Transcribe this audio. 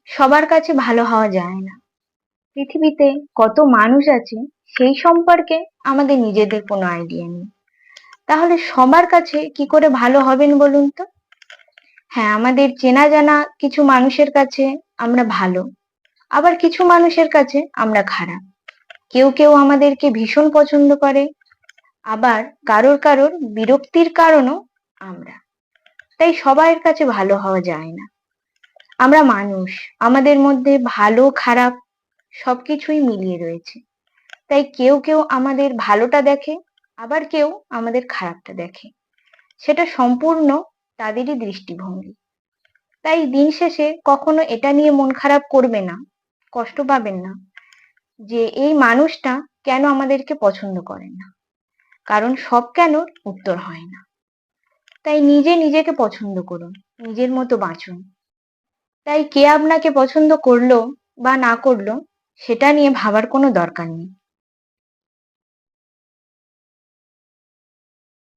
সবার কাছে ভালো হওয়া যায় না। পৃথিবীতে কত মানুষ আছে সেই সম্পর্কে আমাদের নিজেদের কোনো আইডিয়া নেই। তাহলে সবার কাছে কি করে ভালো হবেন বলুন তো? হ্যাঁ, আমাদের চেনা জানা কিছু মানুষের কাছে আমরা ভালো, আবার কিছু মানুষের কাছে আমরা খারাপ। কেউ কেউ আমাদেরকে ভীষণ পছন্দ করে, আবার কারোর কারোর বিরক্তির কারণও আমরা। তাই সবার কাছে ভালো হওয়া যায় না। আমরা মানুষ, আমাদের মধ্যে ভালো খারাপ সবকিছুই মিলিয়ে রয়েছে। তাই কেউ কেউ আমাদের ভালোটা দেখে, আবার কেউ আমাদের খারাপটা দেখে। সেটা সম্পূর্ণ তাদেরই দৃষ্টিভঙ্গি। তাই দিন শেষে কখনো এটা নিয়ে মন খারাপ করবে না, কষ্ট পাবেন না যে এই মানুষটা কেন আমাদেরকে পছন্দ করে না। কারণ সব কেনর উত্তর হয় না। তাই নিজে নিজেকে পছন্দ করুন, নিজের মতো বাঁচুন। তাই কে আপনাকে পছন্দ করলো বা না করলো সেটা নিয়ে ভাবার কোনো দরকার নেই।